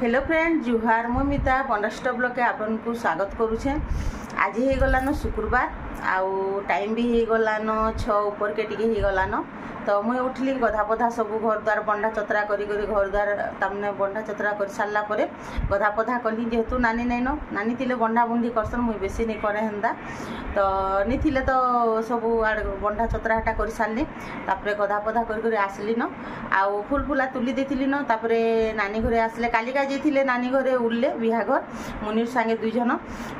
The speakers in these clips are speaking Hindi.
हेलो फ्रेंड जुहार मुमिता पंडस्ट ब्लॉग के आपन को स्वागत करुचे। आज हो गलान शुक्रवार आउ टाइम भी हो गलान 6 ऊपर के टिके हो गलान। तो मुझे उठली गधा पधा सब घर द्वार बंडा चतरा करी घर द्वार तमने बंडा चतरा कर सारा पर गधा पधा कली जेहेतु नानी नाइन नानी थी बंडा बुंडी करसन मुझे बेसी नहीं करे हेन्दा तो नहीं थिले तो सब आड़ बंडा चतरा हेटा कर सारे तापर गधा पधा कर आसली न आउ फुल फुला तुली देती न तापर नानी घरे आसले कालिका जाइए नानी घरे उड़ले बिहाघर मुनिर सांगे दुई जन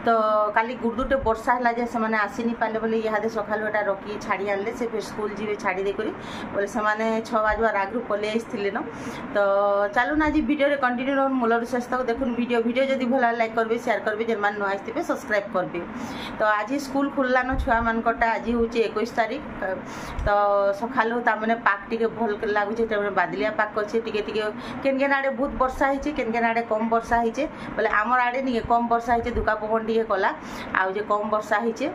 तो काली गुर्दुटे वर्षा है से मैंने आसी नहीं पारे बोले इहादे सकालू एटा रखी छाड़ी आनले से फिर स्कूल जी छाड़ी देकर बोले से 6 बजवार आगु पलि आसते न। तो चलू ना आज वीडियो कंटिन्यू रहूँ मूलर शेष तक देखुन वीडियो जब भल लाइक करेंगे शेयर करेंगे जेन नुआ आसते सब्सक्राइब करेंगे। तो आज स्कूल खुललान छुआ मानकटा आज हूँ 21 तारीख तो सकालू तमें पाक टे भल लगुच बादलिया पाक अच्छे टे केन केन आड़े बहुत वर्षा होती केन केन आड़े कम वर्षा होचे बोले आमर आड़े नहीं कम वर्षा होचे दुका पवन टे कला आउ जे कम वर्षा होचे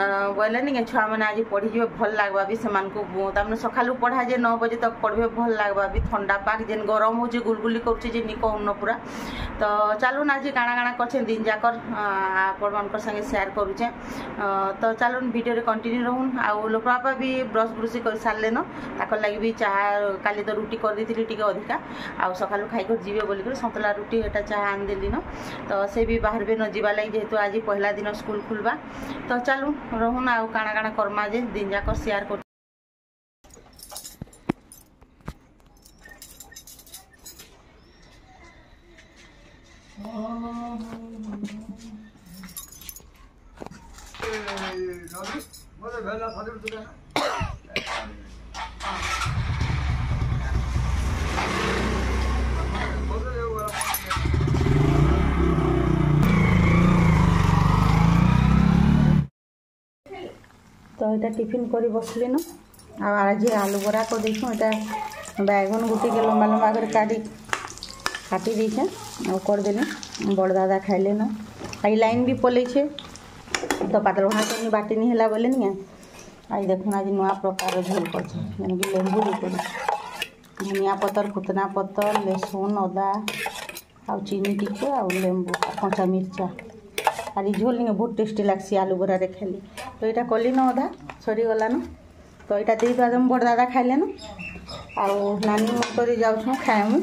बोले नहीं छुआ मैंने आज पढ़ी जे भल लगवा भी से सकालू पढ़ा जे 9 बजे तक पढ़े भल लगवा भी ठंडा पाक जेन गरम हो गुलगुली कर कहून पूरा। तो चलू ना आज काଣା काଣା कर दिन जाकर आपण मान संगे शेयर करुचे। तो चलू वीडियो कंटिन्यू रहूँ आउ लोक बापा भी ब्रश ब्रुशी कर सारे न ताकर लगी भी चाह काली तो रुटी कर दी टी अधिका आउ सकालू खाइकर जीवे बोलिक सतला रुटी एटा चाह आनदेली न तो से भी बाहर भी न जीवा लगी जेहेतु आज पहला दिन स्कूल खुलवा। तो चलू रहूँ आउ काଣା काଣା करमा जे दिन जाकर शेयर कर। तो यहाँ टिफिन कर बसली न आज आलू बरा कर देखो यहाँ बैगन गुटी के लंबा लंबा कर काटी देछे करदेली बड़ दादा खाइले न आई लाइन भी पलई छे तो पातल भात चटनी बाटी नहीं है बोले नहीं आज देखो आज नुआ प्रकार झोल कर लेंबू देकर धनिया पतर पुतना पतर लहसुन अदा आउ चीनी टिके आउ लेंबू कच्चा मिर्चा आर झोल नहीं बहुत टेस्टी लगसी आलू बरा रे खाली। तो यहाँ कली न अधा सरीगला न तो यहाँ दे दम बड़ दादा खाइले न आउ नानी मोटर जाऊँ खाएमु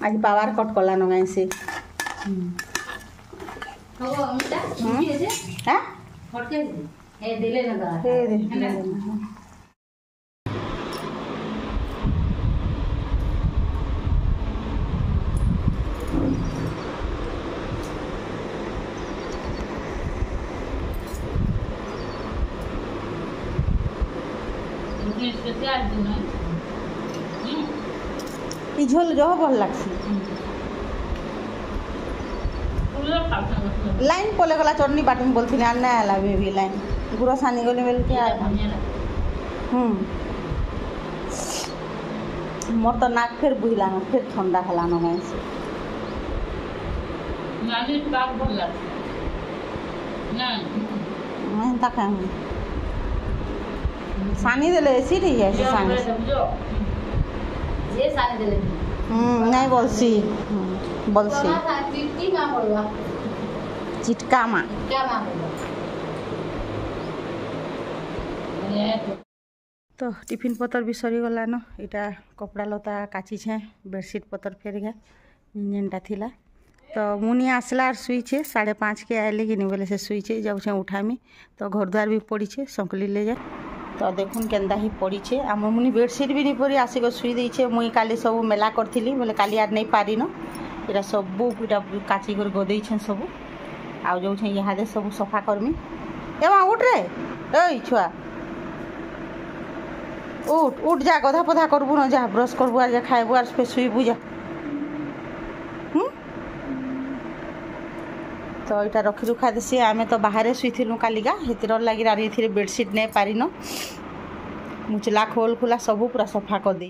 आज पावर कट कला न गाय से झोल जो भल लगसी लाइन पले गला चटनी बाटी में बोलती आना आला भी लाइन गुड़ सानी गली बेल के मोर तो नाक फिर बुझला न फिर ठंडा हला न गाय से नानी पाक भल लगसी नहीं तक सानी देले ऐसी नहीं है सानी ये सानी देले नहीं बोलसी बोलसी चिटका मा तो टिफिन पतर भी सरीगला न इटा कपड़ा लता काची छे बेडसीट पतर फेर गए जेनटा थिला। तो मुनी आसला शुईचे 5:30 के आए कि नहीं बोले से शुईचे जाऊे उठामी तो घर द्वार भी पड़ी छे संकली ले जाए। तो देखुन केन्दा ही पड़ी छे आम मुनि बेडसीट भी नहीं पड़ी आसिक शुई देछे मुई काली सब मेला करथिली बोले काली आर नहीं पारी न इटा सब इटा काची कर गदई छे सब आउ जो छे इहादे सब सफा करमी एमा उठ रे ओई छुआ उठ उठ जा गधा पधा करबु न जा ब्रश करबु आ जा खाइबु आर फिर शुईबु जा। तो यहाँ रखी रुखा देसी आम तो बाहर शुईलु कालिका हेतर लगी ये बेडसीट नहीं पारिन मुचला खोल खुला सब पूरा सफा कर दे।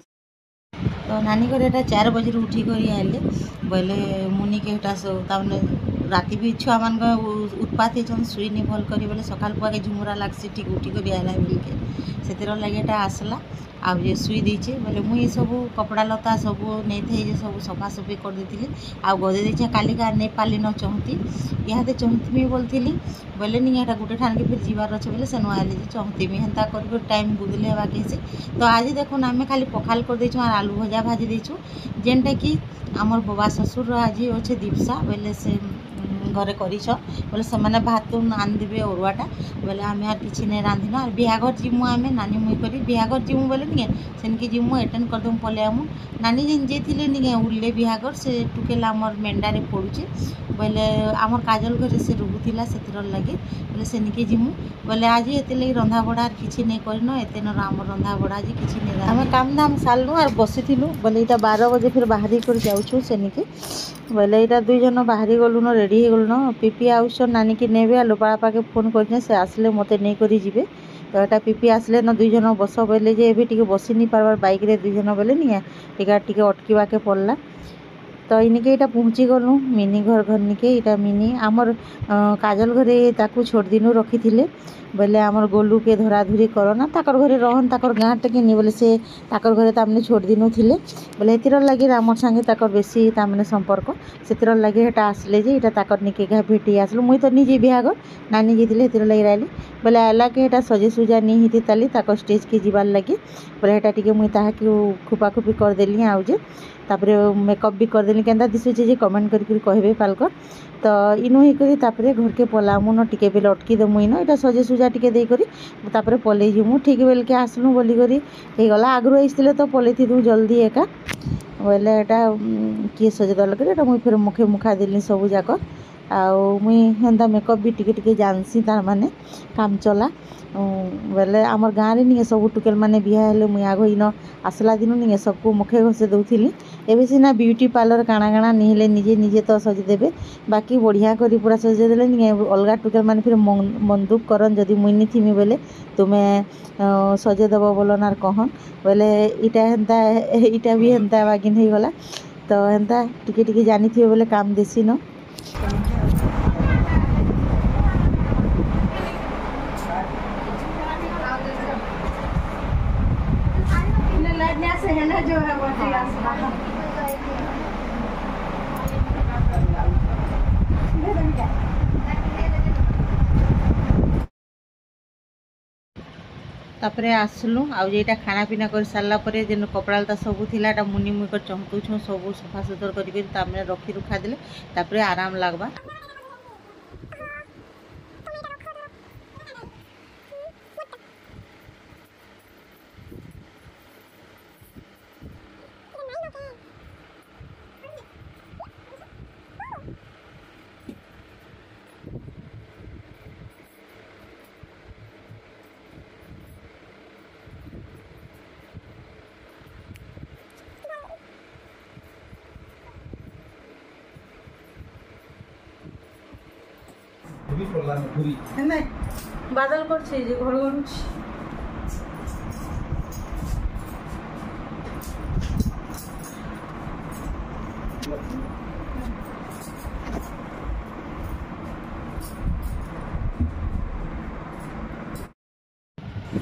तो नानी घर 4 बजे उठिक आइले बोले मुनि के सब राति भी छुआ मान उत्पात होन शुईनी भल कर बोले सकाल पुआके झुमुरा लगसी ठीक उठिक आला बेल के से लगे आसला आउ जे सुई देचे बोले मुई सब कपड़ा लता सब नहीं थे जे सब सफासफी कर देती आउ गदे देचे काली का नहीं पाली न चहती इहादे चहतीमी बोलती बोले नहीं यहाँ गोटे ठान के फिर जीवार अच्छे बोले से नुआली जे चहतीमी हेन्ता कर टाइम बुदले हवा कैसे तो आज देखो आम खाली पखाल कर देचु और आलू भजा भाजी देचु जेनटा कि आमर बाबा ससुर आज अच्छे दीपसा बोले से घरे करिछ बोले से मैंने भात आनदेवे अरुआटा बोले आम यार किसी नहीं रांधिन और बिहाघर जीमु आम नानी मुई कर बिहाघर जीमु बोले नहीं सेनके जीमु एटेंड करदेमु पले आमु नानी जेन जे थे नहीं उड़ले बिहाघर से टुकेल आमर मेंढारे पड़ुचे बोले आमर काजल घर से रुगुला से लगे बोले सेनिके जीमु बोले आज ये लगे रंधा बड़ा किसी नहीं करन एते नर आम रंधा बड़ा आज किसी नहीं आम काम धाम सारू और बसीलु बोले यहाँ 12 बजे फिर बाहरी कर जाऊँ सेनिके बोले यहाँ 2 जन बाहरी गलुन रेडी हो गलुन पीपी आउस नानी की नेबे लोपा पाके फोन कर से आसले मत नहीं करी जीवे तो यहाँ पीपी आसले न 2 जन बस बोले जे एबे टिके बसी नहीं पार्बार बाइक रे 2 जन बोले नहीं टिके अटकीवाके पड़ला तो इनके यहाँ पहुँची गलु मिनी घर घर निके यहाँ मिनी आमर काजल घरे ताकू छोट दिनू रखी थे बोले आमर गोलू के धराधुरी करना ताकर घरे रहन ताकर गाँव टे नहीं बोले से ताकर घरे तामने छोट दिनू थे बोले हेतिर लगे आमर संगे ताकर बेसी तामने संपर्क से लगे हेटा आसले जे यहाँ ताकर निके घा भेटी आसलु मुई तो निजे बिहाघर नानी जीते हेतिर लगे रही बोले आला के हेटा सजे सुजा नहीं होती ताली ताकर स्टेज के जीवार लगे बोले हेटा टिके मुई ताहाके खुपाखुपी करदेली आउजे तापरे मेकअप भी करदेली केंता दिशुचे जे कमेंट करके कहबे पालकर तो इनु ही करी तापरे घर के पलामु न टिके बेले अटकी देमु इनो एटा सजे सुजा टिके दे करी तापरे पले जिमु ठीक बेल के आसलु बोली करी हे गला आगरो आइसले तो पले थी तू जल्दी एका बोले एटा किए सजे दल करे एटा मुई फिर मुखे मुखा देली सब जाक आउ मुई हेन्ता मेकअप भी टिके टिके जानसी तार माने काम चला बोले आमर गाँव में नहीं सब टुकेल माने बिहा हेले मुई आग इन आसला दिन नहीं सबको मुखे घसे दौली एवं सीना ब्यूटी पार्लर काଣା काଣା नहीं हेले निजे निजे तो सजेदेवे बाकी बढ़िया करी पूरा सजेदेले नहीं अलग टुकेल माने फिर मन दुख करन जदि मुई नहीं थीमी बोले तुम्हें सजेदेव बोलन आर कहन बोले इटा हेन्ता इटा भी हेन्ता बागिन हो गला तो हेन्ता टिके टिके जानी थी बोले काम देसी न जो है वो तापरे आसलु आउ जेटा खाना पीना कर सारा पर जेन कपड़ा लता सब थिला मुनि मुई कर चंपुछु सब सफा सुतर करके तामने रखी रुखा देले तापरे आराम लागबा बादल कर घर घर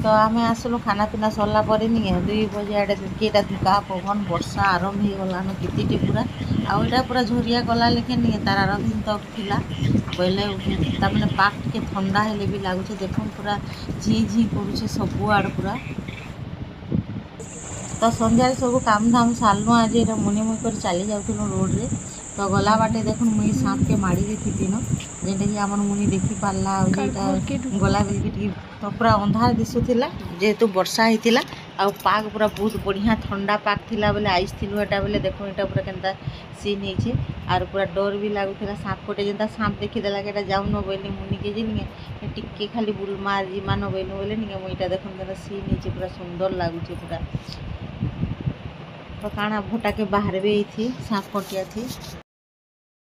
तो आम आसलु खाना पीना सरला नहीं 2 बजे आड़े देखिए धुका पवन वर्षा आरंभ हो गलान केतीटे पूरा आईटा पूरा झोरिया गला लेकिन नहीं तार आर दिन तक थिला बोले तमें पाक टे ठंडा हेले भी लगुचे देख पूरा झी झी करुचे सबुआड़ पूरा तो संध्यार सब काम धाम सारू आज ये मुनि मुई कर चली जाऊँ रोड रे तो गला बाटे देख मुई सांप के माड़ी थी न जेनटा कि आम मुनि देखी पार्ला गला बेल तो पूरा अंधार दिशुला जेहेतु वर्षा होता आ पाग पूरा बहुत बढ़िया ठंडा पाग थिला बोले आइस थिलु एटा बोले देखो एटा पूरा केनता सीन होइछे आर पूरा डर भी लागुला सांप कोटे जेनता सांप देखीदेला कि जाऊन बोली मुनि के जे टिके खाली बुल मार जिमा न बोलू बोले नहीं मुईटा देखो केनता सीन होइछे पूरा सुंदर लगुचे पूरा तो काଣା भोटा के बाहर भी थी सांप कटिया थी।